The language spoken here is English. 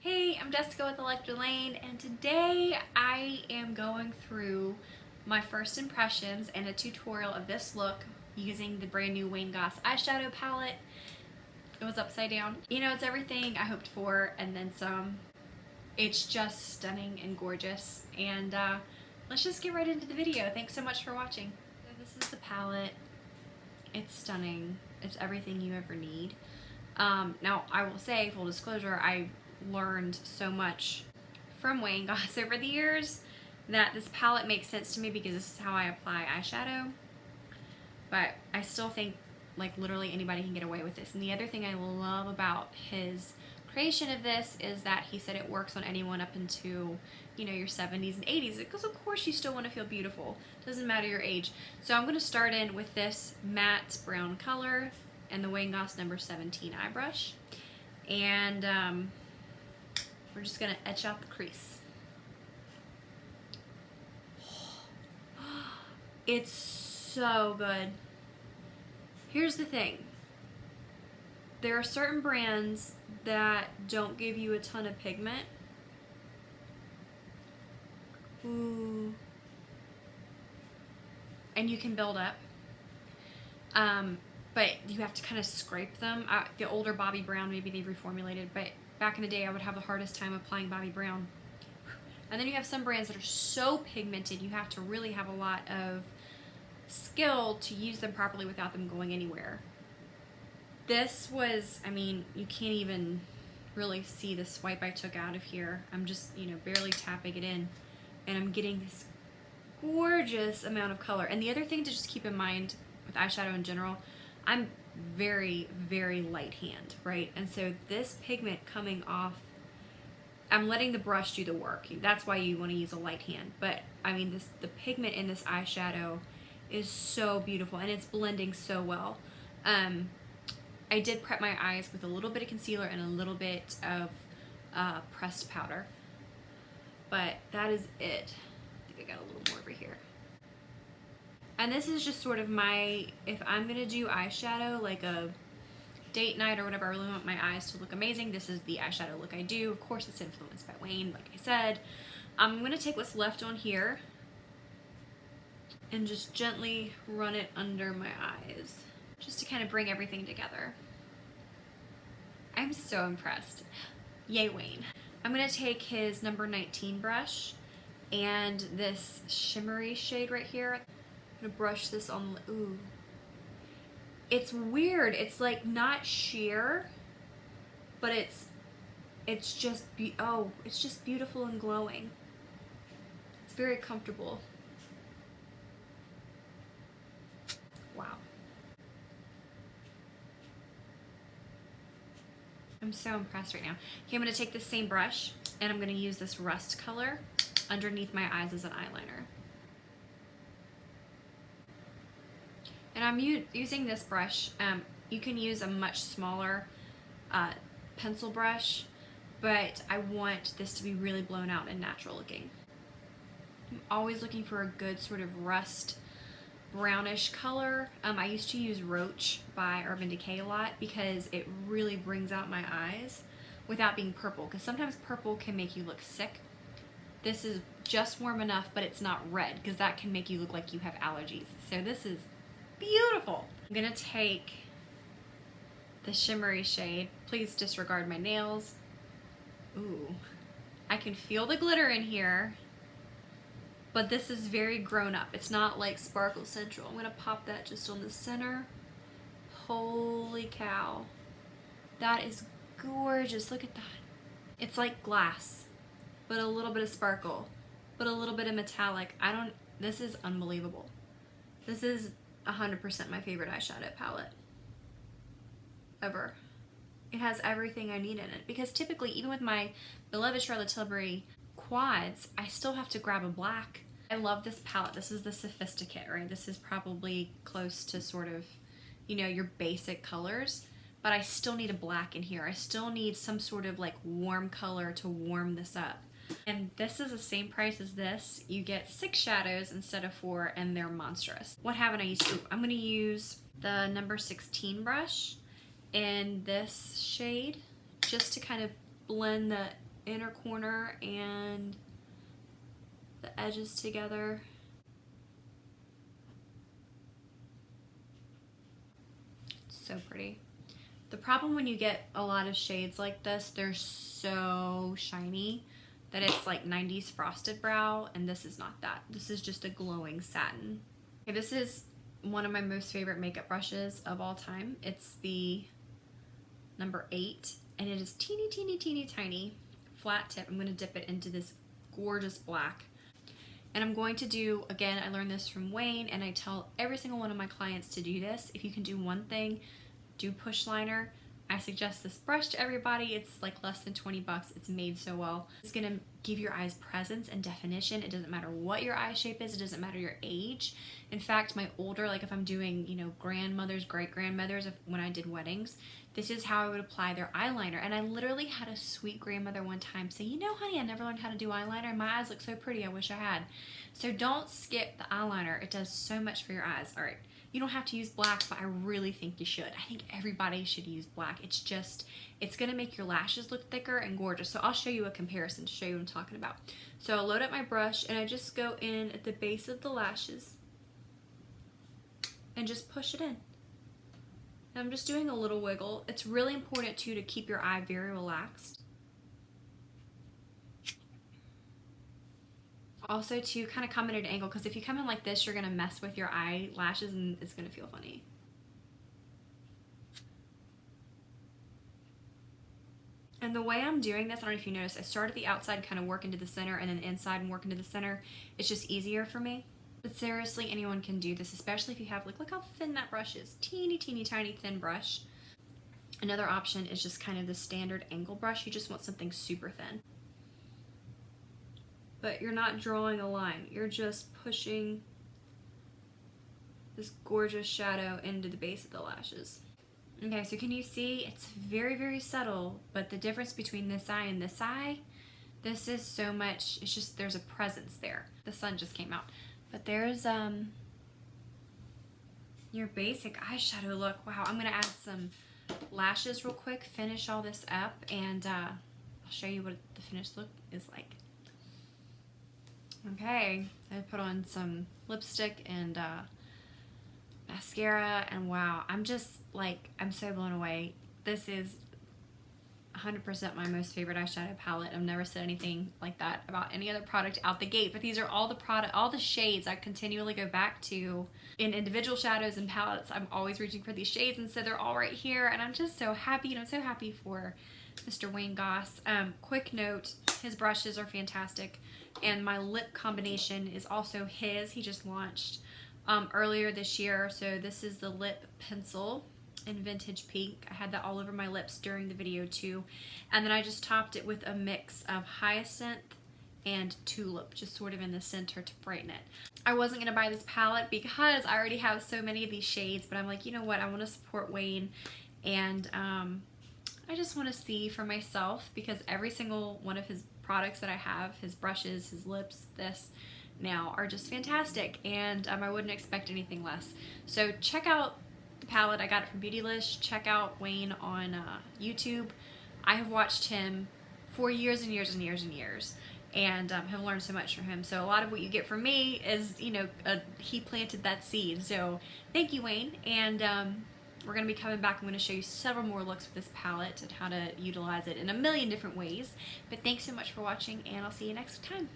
Hey, I'm Jessica with Electra, and today I am going through my first impressions and a tutorial of this look using the brand new Goss eyeshadow palette. It was upside down. You know, it's everything I hoped for and then some. It's just stunning and gorgeous, and let's just get right into the video. Thanks so much for watching. So this is the palette. It's stunning. It's everything you ever need. Now, I will say, full disclosure, I learned so much from Goss over the years that this palette makes sense to me because this is how I apply eyeshadow. But I still think like literally anybody can get away with this. And the other thing I love about his creation of this is that he said it works on anyone up into, you know, your 70s and 80s, because of course you still want to feel beautiful. Doesn't matter your age. So I'm going to start in with this matte brown color and the Goss number 17 eye brush. And we're just going to etch out the crease. It's so good. Here's the thing. There are certain brands that don't give you a ton of pigment. Ooh. And you can build up. But you have to kind of scrape them. The older Bobbi Brown, maybe they've reformulated, but back in the day I would have the hardest time applying Bobbi Brown. And then you have some brands that are so pigmented you have to really have a lot of skill to use them properly without them going anywhere. This was, I mean, you can't even really see the swipe I took out of here. I'm just, you know, barely tapping it in, and I'm getting this gorgeous amount of color. And the other thing to just keep in mind with eyeshadow in general, I'm very, very light hand, right? And so this pigment coming off, I'm letting the brush do the work. That's why you want to use a light hand. But I mean, the pigment in this eyeshadow is so beautiful, and it's blending so well. I did prep my eyes with a little bit of concealer and a little bit of pressed powder, but that is it. I think I got a little more over here. And this is just sort of my, if I'm gonna do eyeshadow, like a date night or whatever, I really want my eyes to look amazing, this is the eyeshadow look I do. Of course, it's influenced by Wayne, like I said. I'm gonna take what's left on here and just gently run it under my eyes, just to kind of bring everything together. I'm so impressed. Yay, Wayne. I'm gonna take his number 19 brush and this shimmery shade right here. I'm gonna brush this on, ooh. It's weird, it's like not sheer, but it's just, it's just beautiful and glowing. It's very comfortable. Wow. I'm so impressed right now. Okay, I'm gonna take this same brush and I'm gonna use this rust color underneath my eyes as an eyeliner. And I'm using this brush. You can use a much smaller pencil brush, but I want this to be really blown out and natural looking. I'm always looking for a good sort of rust brownish color. I used to use Roach by Urban Decay a lot because it really brings out my eyes without being purple, because sometimes purple can make you look sick. This is just warm enough, but it's not red, because that can make you look like you have allergies. So this is beautiful. I'm gonna take the shimmery shade. Please disregard my nails. Ooh, I can feel the glitter in here, but this is very grown up. It's not like Sparkle Central. I'm gonna pop that just on the center. Holy cow. That is gorgeous, look at that. It's like glass, but a little bit of sparkle, but a little bit of metallic. This is unbelievable. This is 100% my favorite eyeshadow palette ever. It has everything I need in it, because typically, even with my beloved Charlotte Tilbury quads, I still have to grab a black. I love this palette. This is the Sophisticate, right? This is probably close to sort of, you know, your basic colors, but I still need a black in here. I still need some sort of like warm color to warm this up. And this is the same price as this. You get 6 shadows instead of 4, and they're monstrous. What haven't I used? I'm gonna use the number 16 brush in this shade just to kind of blend the inner corner and the edges together. It's so pretty. The problem when you get a lot of shades like this, they're so shiny that it's like 90s frosted brow, and this is not that. This is just a glowing satin. Okay, this is one of my most favorite makeup brushes of all time. It's the number 8, and it is teeny, teeny, teeny, tiny, flat tip. I'm gonna dip it into this gorgeous black. And I'm going to do, again, I learned this from Wayne, and I tell every single one of my clients to do this. If you can do one thing, do push liner. I suggest this brush to everybody. It's like less than 20 bucks. It's made so well. It's gonna give your eyes presence and definition. It doesn't matter what your eye shape is. It doesn't matter your age. In fact, my older, like if I'm doing, you know, grandmothers, great-grandmothers, when I did weddings, this is how I would apply their eyeliner. And I literally had a sweet grandmother one time say, you know, honey, I never learned how to do eyeliner, and my eyes look so pretty. I wish I had. So don't skip the eyeliner. It does so much for your eyes. All right. You don't have to use black, but I really think you should. I think everybody should use black. It's just, it's gonna make your lashes look thicker and gorgeous. So I'll show you a comparison to show you what I'm talking about. So I'll load up my brush, and I just go in at the base of the lashes and just push it in. And I'm just doing a little wiggle. It's really important too to keep your eye very relaxed. Also to kind of come at an angle, because if you come in like this, you're gonna mess with your eyelashes and it's gonna feel funny. And the way I'm doing this, I don't know if you noticed, I start at the outside, kind of work into the center, and then the inside and work into the center. It's just easier for me. But seriously, anyone can do this, especially if you have, like, look how thin that brush is. Teeny, teeny, tiny, thin brush. Another option is just kind of the standard angle brush. You just want something super thin. But you're not drawing a line. You're just pushing this gorgeous shadow into the base of the lashes. Okay, so can you see? It's very, very subtle, but the difference between this eye and this eye, this is so much, it's just, there's a presence there. The sun just came out. But there's your basic eyeshadow look. Wow, I'm gonna add some lashes real quick, finish all this up, and I'll show you what the finished look is like. Okay, I put on some lipstick and mascara, and wow, I'm just like, I'm so blown away. This is 100% my most favorite eyeshadow palette. I've never said anything like that about any other product out the gate, but these are all the shades I continually go back to in individual shadows and palettes. I'm always reaching for these shades, and so they're all right here, and I'm just so happy, and I'm so happy for Mr. Wayne Goss. Quick note, his brushes are fantastic, and my lip combination is also his. He just launched earlier this year, so this is the lip pencil in Vintage Pink. I had that all over my lips during the video too, and then I just topped it with a mix of Hyacinth and Tulip, just sort of in the center to brighten it. I wasn't gonna buy this palette because I already have so many of these shades, but I'm like, you know what, I want to support Wayne, and I just want to see for myself, because every single one of his products that I have, his brushes, his lips, this now, are just fantastic, and I wouldn't expect anything less. So check out the palette. I got it from Beautylish. Check out Wayne on YouTube. I have watched him for years and years and years and years, and have learned so much from him. So a lot of what you get from me is, you know, he planted that seed. So thank you, Wayne, and we're going to be coming back. I'm going to show you several more looks with this palette and how to utilize it in a million different ways. But thanks so much for watching, and I'll see you next time.